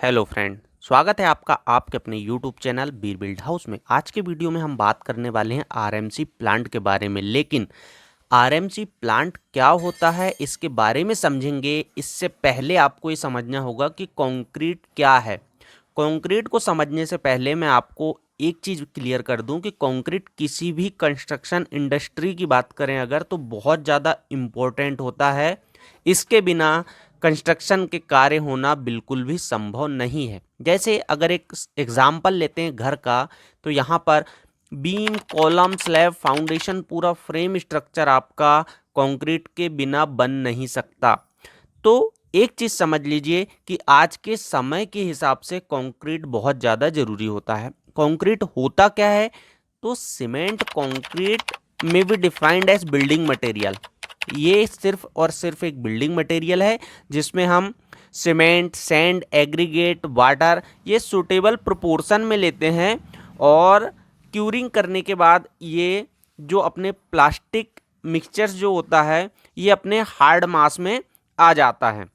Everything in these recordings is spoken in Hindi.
हेलो फ्रेंड, स्वागत है आपका आपके अपने यूट्यूब चैनल बीर बिल्ड हाउस में। आज के वीडियो में हम बात करने वाले हैं आरएमसी प्लांट के बारे में। लेकिन आरएमसी प्लांट क्या होता है इसके बारे में समझेंगे, इससे पहले आपको ये समझना होगा कि कंक्रीट क्या है। कंक्रीट को समझने से पहले मैं आपको एक चीज़ क्लियर कर दूं कि कंक्रीट किसी भी कंस्ट्रक्शन इंडस्ट्री की बात करें अगर, तो बहुत ज़्यादा इम्पोर्टेंट होता है। इसके बिना कंस्ट्रक्शन के कार्य होना बिल्कुल भी संभव नहीं है। जैसे अगर एक एग्जाम्पल लेते हैं घर का, तो यहाँ पर बीम, कॉलम, स्लैब, फाउंडेशन, पूरा फ्रेम स्ट्रक्चर आपका कंक्रीट के बिना बन नहीं सकता। तो एक चीज़ समझ लीजिए कि आज के समय के हिसाब से कंक्रीट बहुत ज़्यादा ज़रूरी होता है। कंक्रीट होता क्या है? तो सीमेंट कंक्रीट में भी डिफाइंड एज बिल्डिंग मटेरियल। ये सिर्फ और सिर्फ एक बिल्डिंग मटेरियल है जिसमें हम सीमेंट, सैंड, एग्रीगेट, वाटर ये सूटेबल प्रोपोर्शन में लेते हैं और क्यूरिंग करने के बाद ये जो अपने प्लास्टिक मिक्सचर्स जो होता है ये अपने हार्ड मास में आ जाता है।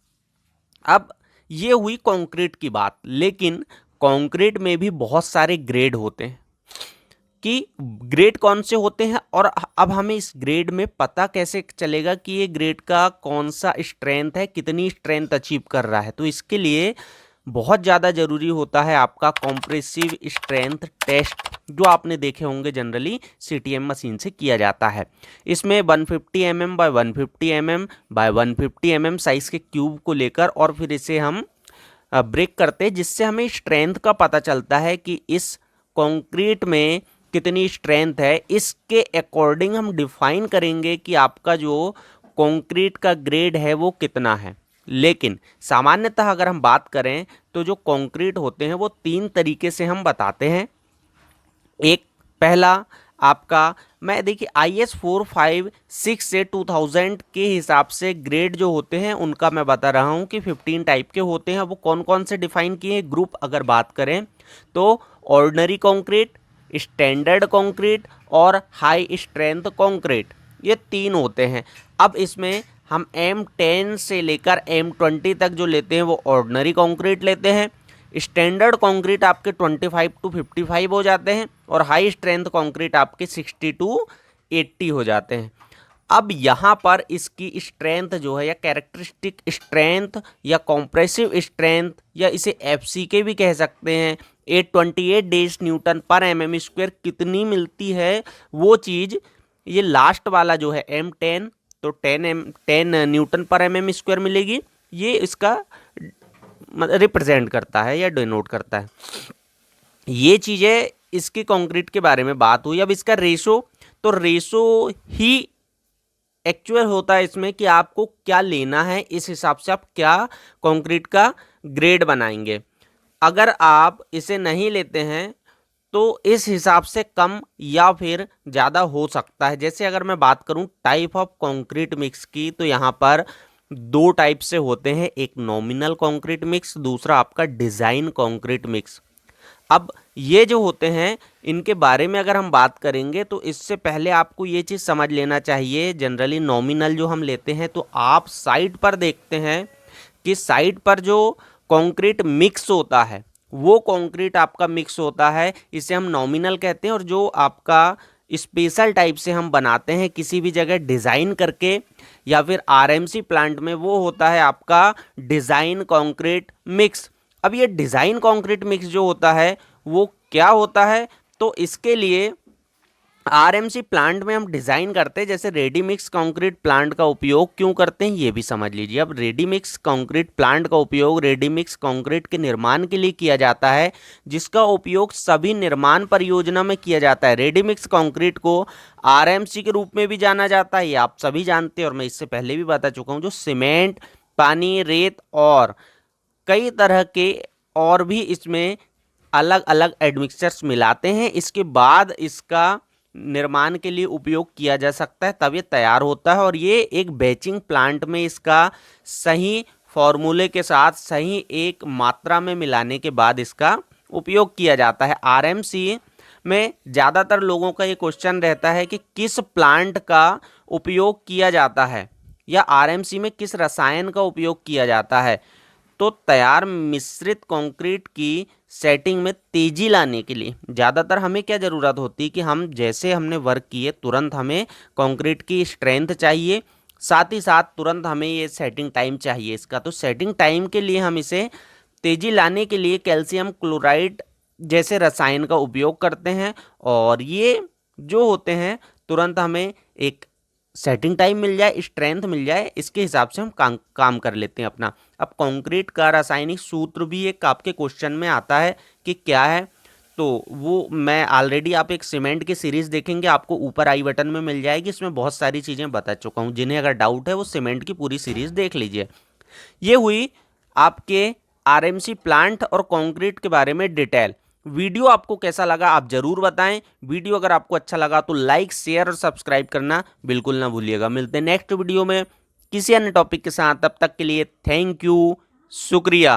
अब ये हुई कंक्रीट की बात, लेकिन कंक्रीट में भी बहुत सारे ग्रेड होते हैं कि ग्रेड कौन से होते हैं और अब हमें इस ग्रेड में पता कैसे चलेगा कि ये ग्रेड का कौन सा स्ट्रेंथ है, कितनी स्ट्रेंथ अचीव कर रहा है। तो इसके लिए बहुत ज़्यादा ज़रूरी होता है आपका कॉम्प्रेसिव स्ट्रेंथ टेस्ट, जो आपने देखे होंगे जनरली सीटीएम मशीन से किया जाता है। इसमें 150 mm by 150 mm by 150 mm size के क्यूब को लेकर और फिर इसे हम ब्रेक करते हैं, जिससे हमें स्ट्रेंथ का पता चलता है कि इस कंक्रीट में कितनी स्ट्रेंथ है। इसके अकॉर्डिंग हम डिफाइन करेंगे कि आपका जो कंक्रीट का ग्रेड है वो कितना है। लेकिन सामान्यतः अगर हम बात करें तो जो कंक्रीट होते हैं वो तीन तरीके से हम बताते हैं। एक पहला आपका, मैं देखिए IS 456 से 2000 के हिसाब से ग्रेड जो होते हैं उनका मैं बता रहा हूँ कि 15 टाइप के होते हैं। वो कौन कौन से डिफाइन किए हैं ग्रुप अगर बात करें तो ऑर्डिनरी कंक्रीट, स्टैंडर्ड कंक्रीट और हाई स्ट्रेंथ कंक्रीट, ये तीन होते हैं। अब इसमें हम M10 से लेकर M20 तक जो लेते हैं वो ऑर्डिनरी कंक्रीट लेते हैं। स्टैंडर्ड कंक्रीट आपके 25 to 55 हो जाते हैं और हाई स्ट्रेंथ कंक्रीट आपके 60 to 80 हो जाते हैं। अब यहाँ पर इसकी स्ट्रेंथ जो है या कैरेक्टरिस्टिक स्ट्रेंथ या कॉम्प्रेसिव स्ट्रेंथ या इसे FCK भी कह सकते हैं, 828 डेज न्यूटन पर mm² कितनी मिलती है वो चीज़ ये लास्ट वाला जो है M10, तो 10 न्यूटन पर mm² मिलेगी। ये इसका रिप्रेजेंट करता है या डिनोट करता है। ये चीज़ें इसकी कंक्रीट के बारे में बात हुई। अब इसका रेशो, तो रेशो ही एक्चुअल होता है इसमें कि आपको क्या लेना है, इस हिसाब से आप क्या कंक्रीट का ग्रेड बनाएंगे। अगर आप इसे नहीं लेते हैं तो इस हिसाब से कम या फिर ज़्यादा हो सकता है। जैसे अगर मैं बात करूं टाइप ऑफ कंक्रीट मिक्स की, तो यहाँ पर दो टाइप से होते हैं, एक नॉमिनल कंक्रीट मिक्स, दूसरा आपका डिज़ाइन कंक्रीट मिक्स। अब ये जो होते हैं इनके बारे में अगर हम बात करेंगे तो इससे पहले आपको ये चीज़ समझ लेना चाहिए। जनरली नॉमिनल जो हम लेते हैं तो आप साइट पर देखते हैं कि साइट पर जो कंक्रीट मिक्स होता है वो कंक्रीट आपका मिक्स होता है, इसे हम नॉमिनल कहते हैं। और जो आपका स्पेशल टाइप से हम बनाते हैं किसी भी जगह डिज़ाइन करके या फिर आरएमसी प्लांट में, वो होता है आपका डिज़ाइन कंक्रीट मिक्स। अब ये डिज़ाइन कंक्रीट मिक्स जो होता है वो क्या होता है, तो इसके लिए आरएमसी प्लांट में हम डिज़ाइन करते हैं। जैसे रेडी मिक्स कंक्रीट प्लांट का उपयोग क्यों करते हैं ये भी समझ लीजिए। अब रेडी मिक्स कंक्रीट प्लांट का उपयोग रेडी मिक्स कंक्रीट के निर्माण के लिए किया जाता है, जिसका उपयोग सभी निर्माण परियोजना में किया जाता है। रेडी मिक्स कंक्रीट को आरएमसी के रूप में भी जाना जाता है, ये आप सभी जानते हैं और मैं इससे पहले भी बता चुका हूँ। जो सीमेंट, पानी, रेत और कई तरह के और भी इसमें अलग अलग एडमिक्सचर्स मिलाते हैं, इसके बाद इसका निर्माण के लिए उपयोग किया जा सकता है, तब ये तैयार होता है। और ये एक बैचिंग प्लांट में इसका सही फॉर्मूले के साथ सही एक मात्रा में मिलाने के बाद इसका उपयोग किया जाता है। आरएमसी में ज़्यादातर लोगों का ये क्वेश्चन रहता है कि किस प्लांट का उपयोग किया जाता है या आरएमसी में किस रसायन का उपयोग किया जाता है। तो तैयार मिश्रित कंक्रीट की सेटिंग में तेजी लाने के लिए ज़्यादातर हमें क्या ज़रूरत होती है कि हम जैसे हमने वर्क किए तुरंत हमें कंक्रीट की स्ट्रेंथ चाहिए, साथ ही साथ तुरंत हमें ये सेटिंग टाइम चाहिए इसका। तो सेटिंग टाइम के लिए हम इसे तेजी लाने के लिए कैल्शियम क्लोराइड जैसे रसायन का उपयोग करते हैं, और ये जो होते हैं तुरंत हमें एक सेटिंग टाइम मिल जाए, स्ट्रेंथ मिल जाए, इसके हिसाब से हम काम कर लेते हैं अपना। अब कंक्रीट का रासायनिक सूत्र भी एक आपके क्वेश्चन में आता है कि क्या है, तो वो मैं ऑलरेडी आप एक सीमेंट की सीरीज़ देखेंगे, आपको ऊपर आई बटन में मिल जाएगी, इसमें बहुत सारी चीज़ें बता चुका हूँ। जिन्हें अगर डाउट है वो सीमेंट की पूरी सीरीज़ देख लीजिए। ये हुई आपके आरएमसी प्लांट और कंक्रीट के बारे में डिटेल। वीडियो आपको कैसा लगा आप जरूर बताएं। वीडियो अगर आपको अच्छा लगा तो लाइक शेयर और सब्सक्राइब करना बिल्कुल ना भूलिएगा। मिलते हैं नेक्स्ट वीडियो में किसी अन्य टॉपिक के साथ, तब तक के लिए थैंक यू, शुक्रिया।